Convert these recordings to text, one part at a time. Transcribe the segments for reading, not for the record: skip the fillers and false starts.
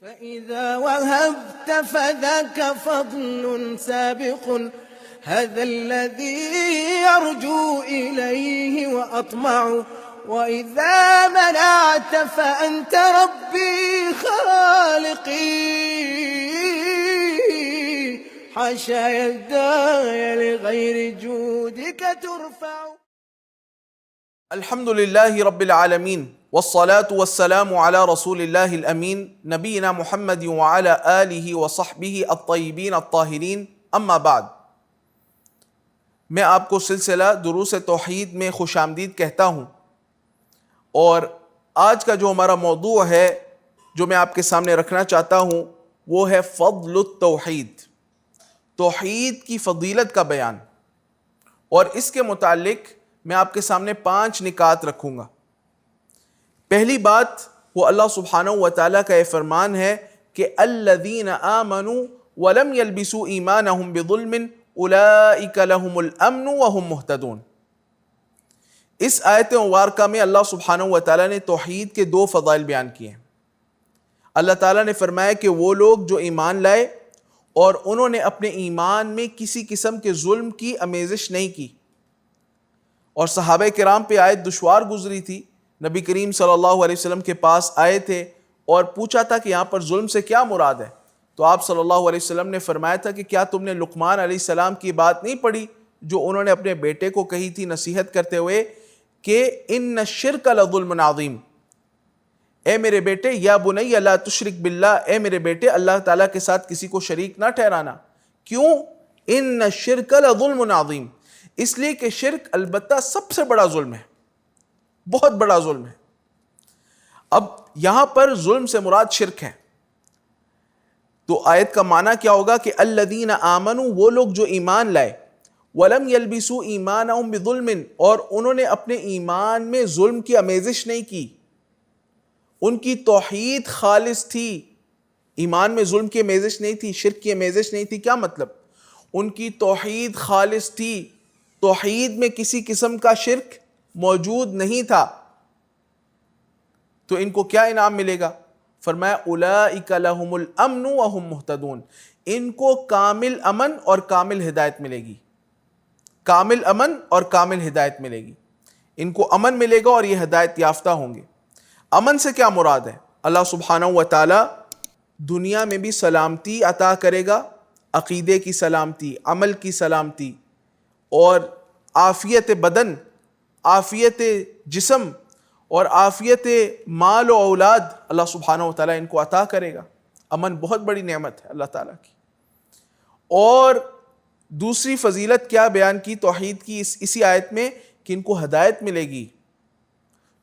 فإذا وهبت فذاك فضل سابق هذا الذي أرجو إليه وأطمع وإذا منعت فأنت ربي خالقي حاشا يداي لغير جودك ترفع. الحمد لله رب العالمين والصلاة والسلام على رسول الله الأمين نبينا محمد وعلى آله وصحبه الطيبين الطاهرين اما بعد. میں آپ کو سلسلہ دروس توحید میں خوش آمدید کہتا ہوں، اور آج کا جو ہمارا موضوع ہے جو میں آپ کے سامنے رکھنا چاہتا ہوں وہ ہے فضل التوحید، توحید کی فضیلت کا بیان. اور اس کے متعلق میں آپ کے سامنے 5 نکات رکھوں گا. پہلی بات وہ اللہ سبحانہ و تعالیٰ کا یہ فرمان ہے کہ الذین آمنوا ولم یلبسوا ایمانہم بظلم اولئک لہم الامن وہم مہتدون. اس آیت مبارکہ میں اللہ سبحانہ و تعالیٰ نے توحید کے 2 فضائل بیان کیے ہیں. اللہ تعالیٰ نے فرمایا کہ وہ لوگ جو ایمان لائے اور انہوں نے اپنے ایمان میں کسی قسم کے ظلم کی آمیزش نہیں کی. اور صحابہ کرام پہ آیت دشوار گزری تھی، نبی کریم صلی اللہ علیہ وسلم کے پاس آئے تھے اور پوچھا تھا کہ یہاں پر ظلم سے کیا مراد ہے. تو آپ صلی اللہ علیہ وسلم نے فرمایا تھا کہ کیا تم نے لقمان علیہ السلام کی بات نہیں پڑھی جو انہوں نے اپنے بیٹے کو کہی تھی نصیحت کرتے ہوئے کہ ان الشرک لظلم عظیم، اے میرے بیٹے یا بنی لا تشرک باللہ، اے میرے بیٹے اللہ تعالیٰ کے ساتھ کسی کو شریک نہ ٹھہرانا. کیوں؟ ان الشرک لظلم عظیم، اس لیے کہ شرک البتہ سب سے بڑا ظلم ہے، بہت بڑا ظلم ہے. اب یہاں پر ظلم سے مراد شرک ہے، تو آیت کا معنی کیا ہوگا کہ الذین آمنوا، وہ لوگ جو ایمان لائے، ولم یلبسوا ایمانہم بظلم، اور انہوں نے اپنے ایمان میں ظلم کی آمیزش نہیں کی، ان کی توحید خالص تھی، ایمان میں ظلم کی آمیزش نہیں تھی، شرک کی آمیزش نہیں تھی. کیا مطلب؟ ان کی توحید خالص تھی، توحید میں کسی قسم کا شرک موجود نہیں تھا. تو ان کو کیا انعام ملے گا؟ فرمایا اولئک لہم الامن وہم مہتدون، ان کو کامل امن اور کامل ہدایت ملے گی. کامل امن اور کامل ہدایت ملے گی، ان کو امن ملے گا اور یہ ہدایت یافتہ ہوں گے. امن سے کیا مراد ہے؟ اللہ سبحانہ و تعالی دنیا میں بھی سلامتی عطا کرے گا، عقیدے کی سلامتی، عمل کی سلامتی، اور عافیت بدن، عافیت جسم اور عافیت مال و اولاد اللہ سبحانہ و تعالیٰ ان کو عطا کرے گا. امن بہت بڑی نعمت ہے اللہ تعالیٰ کی. اور دوسری فضیلت کیا بیان کی توحید کی اسی آیت میں کہ ان کو ہدایت ملے گی.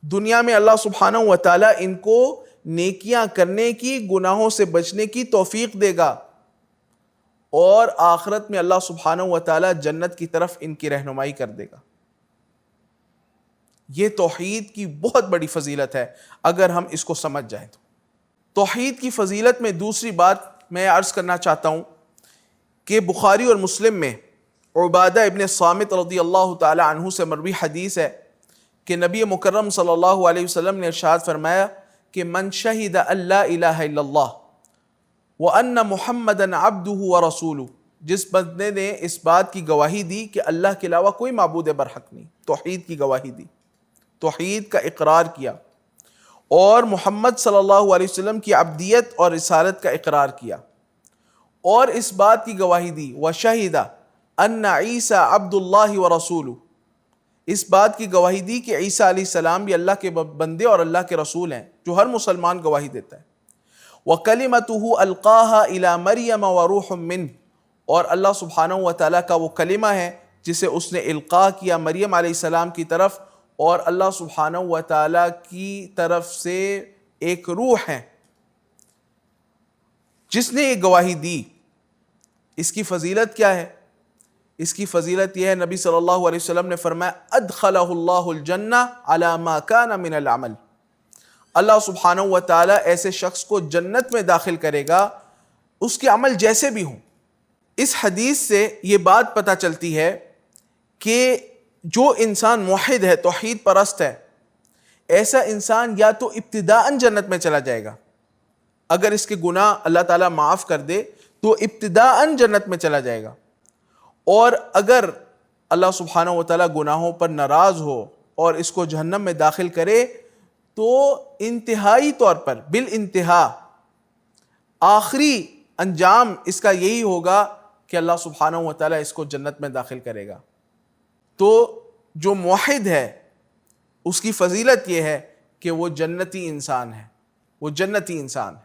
دنیا میں اللہ سبحانہ و تعالیٰ ان کو نیکیاں کرنے کی، گناہوں سے بچنے کی توفیق دے گا، اور آخرت میں اللہ سبحانہ و تعالیٰ جنت کی طرف ان کی رہنمائی کر دے گا. یہ توحید کی بہت بڑی فضیلت ہے اگر ہم اس کو سمجھ جائیں تو. توحید کی فضیلت میں دوسری بات میں عرض کرنا چاہتا ہوں کہ بخاری اور مسلم میں عبادہ ابن صامت رضی اللہ تعالی عنہ سے مروی حدیث ہے کہ نبی مکرم صلی اللہ علیہ وسلم نے ارشاد فرمایا کہ من شہد ان لا الہ الا اللہ وَأَنَّ مُحَمَّدًا عَبْدُهُ وَرَسُولُهُ، جس بندے نے اس بات کی گواہی دی کہ اللہ کے علاوہ کوئی معبود برحق نہیں، توحید کی گواہی دی، توحید کا اقرار کیا، اور محمد صلی اللہ علیہ وسلم کی عبدیت اور رسالت کا اقرار کیا، اور اس بات کی گواہی دی وَشَهِدَ أَنَّ عِيسَى عَبْدُ اللَّهِ وَرَسُولُهُ، اس بات کی گواہی دی کہ عیسیٰ علیہ السلام بھی اللہ کے بندے اور اللہ کے رسول ہیں، جو ہر مسلمان گواہی دیتا ہے. وَكَلِمَتُهُ أَلْقَاهَا إِلَى مَرْيَمَ وَرُوحٌ مِّنْهُ، اور اللہ سبحانہ و تعالیٰ کا وہ کلمہ ہے جسے اس نے القاء کیا مریم علیہ السلام کی طرف، اور اللہ سبحانہ و تعالیٰ کی طرف سے ایک روح ہے جس نے یہ گواہی دی. اس کی فضیلت کیا ہے؟ اس کی فضیلت یہ ہے، نبی صلی اللہ علیہ وسلم نے فرمایا ادخلہ اللہ الجنہ علی ما کان من العمل، اللہ سبحانہ و تعالیٰ ایسے شخص کو جنت میں داخل کرے گا اس کے عمل جیسے بھی ہوں. اس حدیث سے یہ بات پتہ چلتی ہے کہ جو انسان موحد ہے، توحید پرست ہے، ایسا انسان یا تو ابتداءً جنت میں چلا جائے گا، اگر اس کے گناہ اللہ تعالیٰ معاف کر دے تو ابتداءً جنت میں چلا جائے گا، اور اگر اللہ سبحانہ و تعالیٰ گناہوں پر ناراض ہو اور اس کو جہنم میں داخل کرے تو انتہائی طور پر بالانتہا آخری انجام اس کا یہی ہوگا کہ اللہ سبحانہ و تعالیٰ اس کو جنت میں داخل کرے گا۔ تو جو موحد ہے اس کی فضیلت یہ ہے کہ وہ جنتی انسان ہے، وہ جنتی انسان ہے۔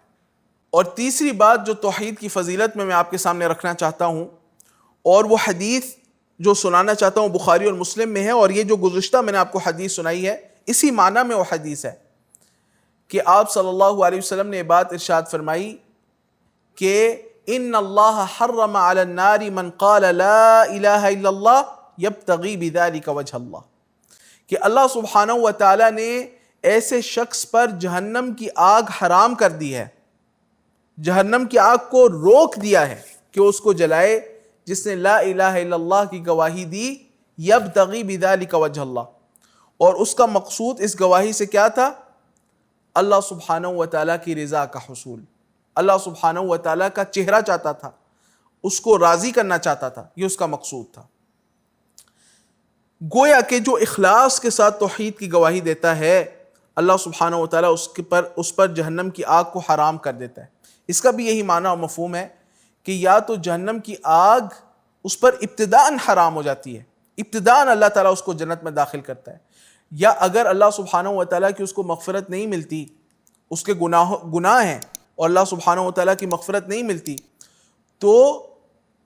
اور تیسری بات جو توحید کی فضیلت میں آپ کے سامنے رکھنا چاہتا ہوں، اور وہ حدیث جو سنانا چاہتا ہوں بخاری اور مسلم میں ہے، اور یہ جو گزشتہ میں نے آپ کو حدیث سنائی ہے اسی معنی میں وہ حدیث ہے کہ آپ صلی اللہ علیہ وسلم نے یہ بات ارشاد فرمائی کہ ان اللہ حرم علی النار من قال لا الہ الا اللہ یبتغی بذلک وجہ اللہ، کہ اللہ سبحانہ و تعالیٰ نے ایسے شخص پر جہنم کی آگ حرام کر دی ہے، جہنم کی آگ کو روک دیا ہے کہ اس کو جلائے، جس نے لا الہ الا اللہ کی گواہی دی، یبتغی بذلک وجہ اللہ، اور اس کا مقصود اس گواہی سے کیا تھا؟ اللہ سبحانہ و تعالیٰ کی رضا کا حصول، اللہ سبحانہ و تعالیٰ کا چہرہ چاہتا تھا، اس کو راضی کرنا چاہتا تھا، یہ اس کا مقصود تھا۔ گویا کہ جو اخلاص کے ساتھ توحید کی گواہی دیتا ہے اللہ سبحانہ و تعالیٰ اس پر جہنم کی آگ کو حرام کر دیتا ہے۔ اس کا بھی یہی معنی و مفہوم ہے کہ یا تو جہنم کی آگ اس پر ابتداءً حرام ہو جاتی ہے، ابتداءً اللہ تعالیٰ اس کو جنت میں داخل کرتا ہے، یا اگر اللہ سبحانہ و تعالیٰ کی اس کو مغفرت نہیں ملتی، اس کے گناہ ہیں اور اللہ سبحانہ و تعالیٰ کی مغفرت نہیں ملتی، تو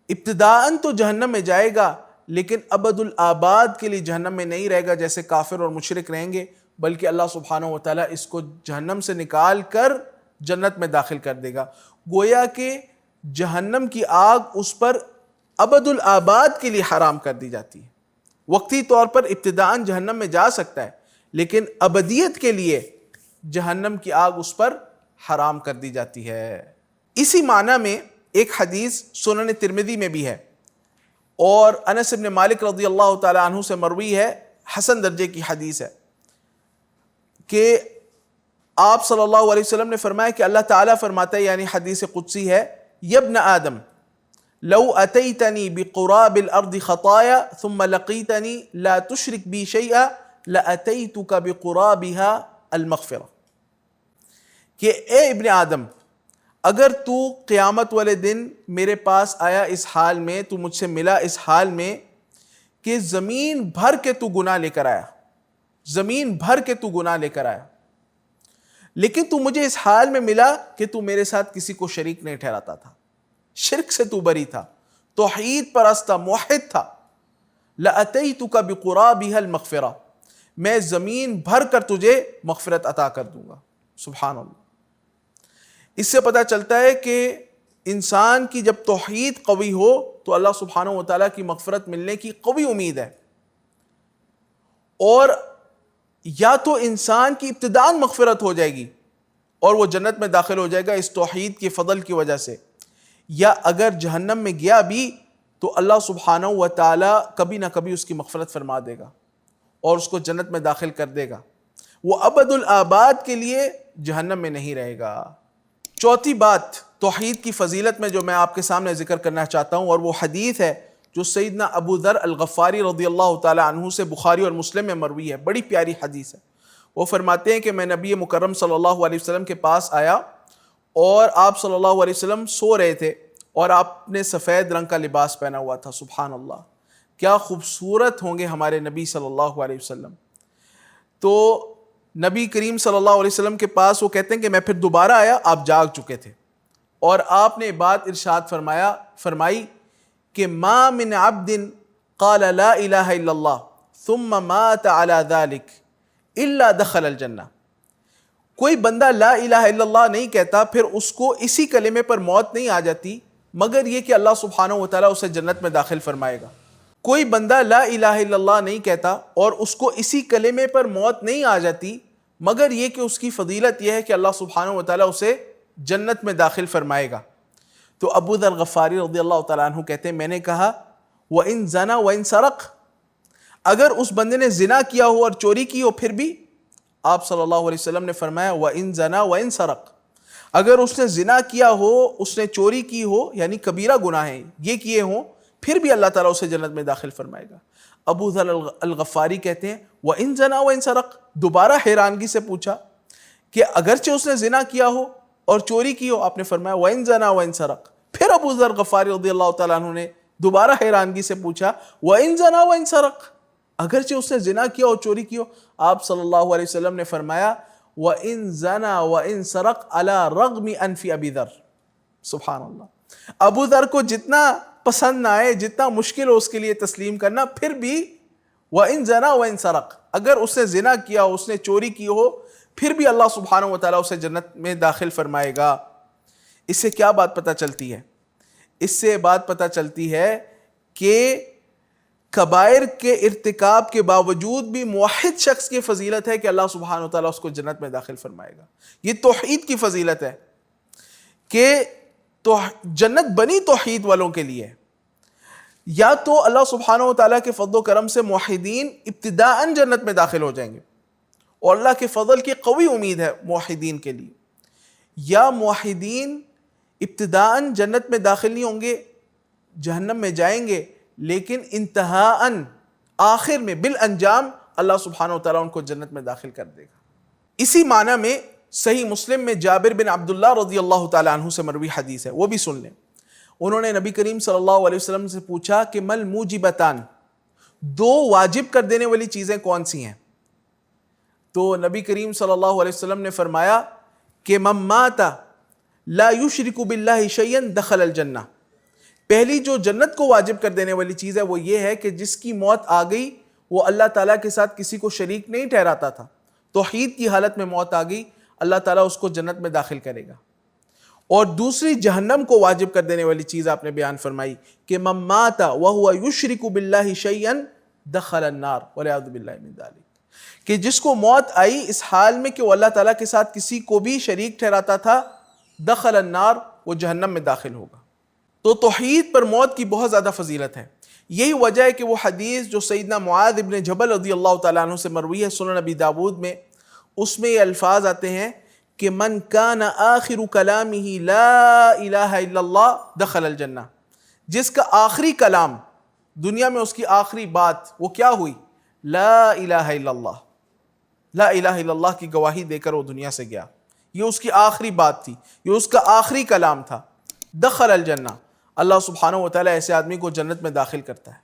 ابتداءً تو جہنم میں جائے گا لیکن ابد الآباد کے لیے جہنم میں نہیں رہے گا جیسے کافر اور مشرک رہیں گے، بلکہ اللہ سبحانہ و تعالیٰ اس کو جہنم سے نکال کر جنت میں داخل کر دے گا۔ گویا کہ جہنم کی آگ اس پر ابد الآباد کے لیے حرام کر دی جاتی ہے۔ وقتی طور پر ابتداءً جہنم میں جا سکتا ہے لیکن ابدیت کے لیے جہنم کی آگ اس پر حرام کر دی جاتی ہے۔ اسی معنی میں ایک حدیث سنن ترمذی میں بھی ہے اور انس بن مالک رضی اللہ تعالی عنہ سے مروی ہے، حسن درجے کی حدیث ہے، کہ آپ صلی اللہ علیہ وسلم نے فرمایا کہ اللہ تعالیٰ فرماتا ہے، یعنی حدیث قدسی ہے، یا ابن آدم لو اتیتنی بقراب الارض خطایا ثم لقیتنی لا تشرک بی شیئا لاتیتک بقرابها المغفرہ، کہ اے ابن آدم اگر تو قیامت والے دن میرے پاس آیا اس حال میں، تو مجھ سے ملا اس حال میں کہ زمین بھر کے تو گناہ لے کر آیا، زمین بھر کے تو گناہ لے کر آیا، لیکن تو مجھے اس حال میں ملا کہ تو میرے ساتھ کسی کو شریک نہیں ٹھہراتا تھا، شرک سے تو بری تھا، توحید پرست تھا، موحد تھا، لَأَتَيْتُكَ بِقُرَابِهَا الْمَغْفِرَةِ، میں زمین بھر کر تجھے مغفرت عطا کر دوں گا۔ سبحان اللہ۔ اس سے پتہ چلتا ہے کہ انسان کی جب توحید قوی ہو تو اللہ سبحانہ و تعالیٰ کی مغفرت ملنے کی قوی امید ہے، اور یا تو انسان کی ابتداءً مغفرت ہو جائے گی اور وہ جنت میں داخل ہو جائے گا اس توحید کے فضل کی وجہ سے، یا اگر جہنم میں گیا بھی تو اللہ سبحانہ و تعالیٰ کبھی نہ کبھی اس کی مغفرت فرما دے گا اور اس کو جنت میں داخل کر دے گا، وہ ابد الآباد کے لیے جہنم میں نہیں رہے گا۔ چوتھی بات توحید کی فضیلت میں جو میں آپ کے سامنے ذکر کرنا چاہتا ہوں، اور وہ حدیث ہے جو سیدنا ابو ذر الغفاری رضی اللہ تعالی عنہ سے بخاری اور مسلم میں مروی ہے، بڑی پیاری حدیث ہے۔ وہ فرماتے ہیں کہ میں نبی مکرم صلی اللہ علیہ وسلم کے پاس آیا اور آپ صلی اللہ علیہ وسلم سو رہے تھے اور آپ نے سفید رنگ کا لباس پہنا ہوا تھا۔ سبحان اللہ، کیا خوبصورت ہوں گے ہمارے نبی صلی اللہ علیہ وسلم۔ تو نبی کریم صلی اللہ علیہ وسلم کے پاس وہ کہتے ہیں کہ میں پھر دوبارہ آیا، آپ جاگ چکے تھے، اور آپ نے بات ارشاد فرمائی کہ ما من عبد قال لا الہ الا اللہ ثم مات على ذلك الا دخل الجنہ، کوئی بندہ لا الہ الا اللہ نہیں کہتا پھر اس کو اسی کلمے پر موت نہیں آ جاتی مگر یہ کہ اللہ سبحانہ و تعالیٰ اسے جنت میں داخل فرمائے گا۔ کوئی بندہ لا الہ الا اللہ نہیں کہتا اور اس کو اسی کلمے پر موت نہیں آ جاتی مگر یہ کہ اس کی فضیلت یہ ہے کہ اللہ سبحانہ و تعالیٰ اسے جنت میں داخل فرمائے گا۔ تو ابو ذر غفاری رضی اللہ تعالیٰ عنہ کہتے ہیں میں نے کہا وَإِن زَنَا وَإِن سَرَقَ، اگر اس بندے نے زنا کیا ہو اور چوری کی ہو پھر بھی؟ آپ صلی اللہ علیہ وسلم نے فرمایا وَإِن زَنَا وَإِن سَرَقَ، اگر اس نے زنا کیا ہو، اس نے چوری کی ہو، یعنی کبیرہ گناہ ہیں یہ کیے ہوں، پھر بھی اللہ تعالیٰ اسے جنت میں داخل فرمائے گا۔ ابو ذر الغفاری کہتے ہیں وَإِن زَنَا وَإِن سَرَقَ، دوبارہ حیرانگی سے پوچھا کہ اگرچہ اس نے زنا کیا ہو اور چوری کی ہو، آپ نے فرمایا وَإِن زَنَا وَإِن سَرَقَ۔ پھر ابو ذر غفاری رضی اللہ تعالیٰ عنہ نے دوبارہ حیرانگی سے پوچھا وَإِن زَنَا وَإِن سَرَقَ، اگرچہ اس نے زنا کیا اور چوری کی ہو، آپ صلی اللہ علیہ وسلم نے فرمایا وَإِن زَنَا وَإِن سَرَقَ عَلَى رَغْمِ أَنْفِ أَبِي ذر۔ سبحان اللہ، ابو ذر کو جتنا پسند نہ آئے، جتنا مشکل ہو اس کے لیے تسلیم کرنا، پھر بھی وَإِن زَنَا وَإِن سَرَقَ، اگر اس نے زنا کیا ہو، اس نے چوری کی ہو، پھر بھی اللہ سبحانہ وتعالیٰ اسے جنت میں داخل فرمائے گا۔ اس سے کیا بات پتہ چلتی ہے؟ اس سے بات پتہ چلتی ہے کہ کبائر کے ارتکاب کے باوجود بھی موحد شخص کی فضیلت ہے کہ اللہ سبحانہ وتعالیٰ اس کو جنت میں داخل فرمائے گا۔ یہ توحید کی فضیلت ہے کہ تو جنت بنی توحید والوں کے لیے۔ یا تو اللہ سبحانہ وتعالیٰ کے فضل و کرم سے موحدین ابتداءً جنت میں داخل ہو جائیں گے، اور اللہ کے فضل کی قوی امید ہے موحدین کے لیے، یا موحدین ابتداءً جنت میں داخل نہیں ہوں گے، جہنم میں جائیں گے، لیکن انتہاءً آخر میں بالانجام اللہ سبحانہ وتعالیٰ ان کو جنت میں داخل کر دے گا۔ اسی معنی میں صحیح مسلم میں جابر بن عبداللہ رضی اللہ تعالیٰ عنہ سے مروی حدیث ہے، وہ بھی سن لیں۔ انہوں نے نبی کریم صلی اللہ علیہ وسلم سے پوچھا کہ مل موجبتان، دو واجب کر دینے والی چیزیں کون سی ہیں؟ تو نبی کریم صلی اللہ علیہ وسلم نے فرمایا کہ من مات لا یشرک باللہ شیئا دخل الجنہ۔ پہلی جو جنت کو واجب کر دینے والی چیز ہے وہ یہ ہے کہ جس کی موت آ گئی وہ اللہ تعالیٰ کے ساتھ کسی کو شریک نہیں ٹھہراتا تھا، توحید کی حالت میں موت آ گئی، اللہ تعالیٰ اس کو جنت میں داخل کرے گا۔ اور دوسری جہنم کو واجب کر دینے والی چیز آپ نے بیان فرمائی کہ من مات وہو یشرک باللہ شیئا دخل النار والعیاذ باللہ من ذلک، کہ جس کو موت آئی اس حال میں کہ وہ اللہ تعالیٰ کے ساتھ کسی کو بھی شریک ٹھہراتا تھا، دخل النار، وہ جہنم میں داخل ہوگا۔ تو توحید پر موت کی بہت زیادہ فضیلت ہے۔ یہی وجہ ہے کہ وہ حدیث جو سیدنا معاذ ابن جبل رضی اللہ تعالیٰ عنہ سے مروی ہے سنن ابی داود میں، اس میں یہ الفاظ آتے ہیں کہ من کان آخر کلامہ لا الہ الا اللہ دخل الجنہ، جس کا آخری کلام دنیا میں، اس کی آخری بات وہ کیا ہوئی؟ لا الہ الا اللہ، لا الہ الا اللہ کی گواہی دے کر وہ دنیا سے گیا، یہ اس کی آخری بات تھی، یہ اس کا آخری کلام تھا، دخل الجنہ۔ اللہ سبحانہ وتعالیٰ ایسے آدمی کو جنت میں داخل کرتا ہے۔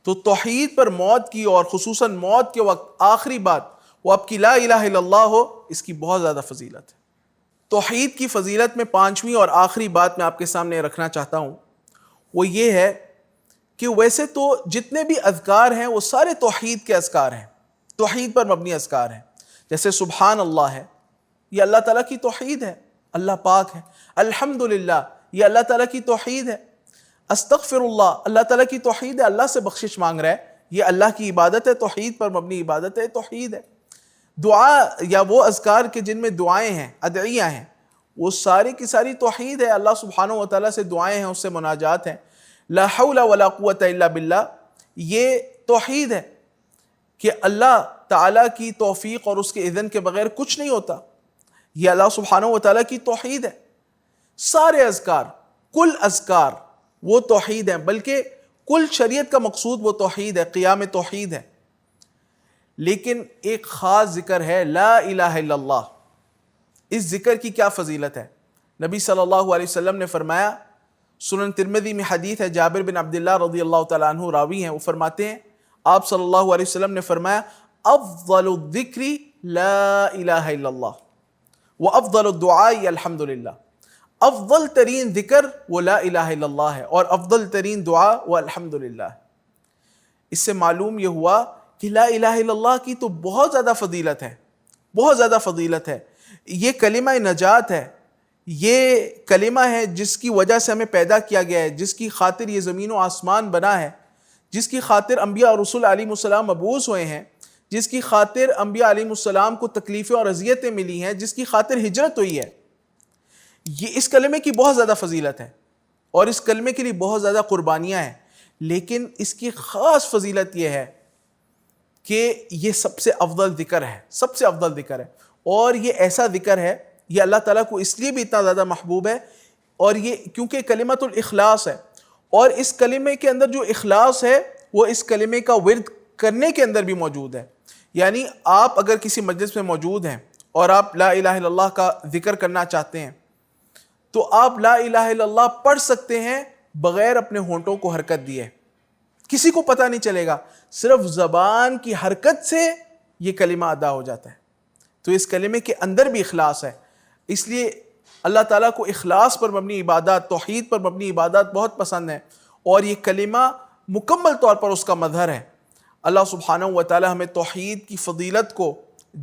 تو توحید پر موت کی، اور خصوصاً موت کے وقت آخری بات وہ آپ کی لا الہ الا اللہ ہو، اس کی بہت زیادہ فضیلت ہے۔ توحید کی فضیلت میں پانچویں اور آخری بات میں آپ کے سامنے رکھنا چاہتا ہوں، وہ یہ ہے کہ ویسے تو جتنے بھی اذکار ہیں وہ سارے توحید کے اذکار ہیں، توحید پر مبنی اذکار ہیں۔ جیسے سبحان اللہ ہے، یہ اللہ تعالیٰ کی توحید ہے، اللہ پاک ہے۔ الحمدللہ، یہ اللہ تعالیٰ کی توحید ہے۔ استغفر اللہ، اللہ تعالیٰ کی توحید ہے، اللہ سے بخشش مانگ رہا ہے، یہ اللہ کی عبادت ہے، توحید پر مبنی عبادت ہے، توحید ہے۔ دعا یا وہ اذکار کے جن میں دعائیں ہیں، ادعیہ ہیں، وہ ساری کی ساری توحید ہے، اللہ سبحانہ وتعالیٰ سے دعائیں ہیں، اس سے مناجات ہیں۔ لا حول ولا قوت الا باللہ، یہ توحید ہے کہ اللہ تعالیٰ کی توفیق اور اس کے اذن کے بغیر کچھ نہیں ہوتا، یہ اللہ سبحانہ وتعالیٰ کی توحید ہے۔ سارے اذکار، کل اذکار وہ توحید ہیں، بلکہ کل شریعت کا مقصود وہ توحید ہے، قیام توحید ہے۔ لیکن ایک خاص ذکر ہے لا الہ الا اللہ، اس ذکر کی کیا فضیلت ہے؟ نبی صلی اللہ علیہ وسلم نے فرمایا، سنن ترمذی میں حدیث ہے، جابر بن عبداللہ رضی اللہ تعالیٰ عنہ راوی ہیں، وہ فرماتے ہیں آپ صلی اللہ علیہ وسلم نے فرمایا افضل الذکر لا الہ الا اللہ وافضل الدعاء الحمدللہ، افضل ترین ذکر وہ لا الہ الا اللہ ہے، اور افضل ترین دعا وہ الحمدللہ ہے۔ اس سے معلوم یہ ہوا کہ لا الہ الا اللہ کی تو بہت زیادہ فضیلت ہے، بہت زیادہ فضیلت ہے۔ یہ کلمہ نجات ہے، یہ کلمہ ہے جس کی وجہ سے ہمیں پیدا کیا گیا ہے، جس کی خاطر یہ زمین و آسمان بنا ہے، جس کی خاطر انبیاء اور رسول علیہ السلام مبعوث ہوئے ہیں، جس کی خاطر انبیاء علیہ السلام کو تکلیفیں اور اذیتیں ملی ہیں، جس کی خاطر ہجرت ہوئی ہے۔ یہ اس کلمے کی بہت زیادہ فضیلت ہے، اور اس کلمے کے لیے بہت زیادہ قربانیاں ہیں، لیکن اس کی خاص فضیلت یہ ہے کہ یہ سب سے افضل ذکر ہے، سب سے افضل ذکر ہے، اور یہ ایسا ذکر ہے یہ اللہ تعالیٰ کو اس لیے بھی اتنا زیادہ محبوب ہے، اور یہ کیونکہ کلمۃ الاخلاص ہے، اور اس کلمے کے اندر جو اخلاص ہے وہ اس کلمے کا ورد کرنے کے اندر بھی موجود ہے۔ یعنی آپ اگر کسی مجلس میں موجود ہیں اور آپ لا الہ الا اللہ کا ذکر کرنا چاہتے ہیں تو آپ لا الہ الا اللہ پڑھ سکتے ہیں بغیر اپنے ہونٹوں کو حرکت دیے، کسی کو پتہ نہیں چلے گا، صرف زبان کی حرکت سے یہ کلمہ ادا ہو جاتا ہے۔ تو اس کلمے کے اندر بھی اخلاص ہے، اس لیے اللہ تعالیٰ کو اخلاص پر مبنی عبادات، توحید پر مبنی عبادات بہت پسند ہیں، اور یہ کلمہ مکمل طور پر اس کا مظہر ہے۔ اللہ سبحانہ و تعالیٰ ہمیں توحید کی فضیلت کو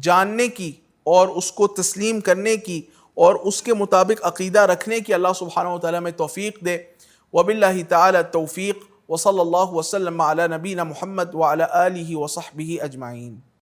جاننے کی اور اس کو تسلیم کرنے کی اور اس کے مطابق عقیدہ رکھنے کی اللہ سبحانہ و تعالیٰ ہمیں توفیق دے۔ وباللہ تعالی التوفیق، وصلی اللہ وسلم علی نبینا محمد وعلی آلہ وصحبہ اجمعین۔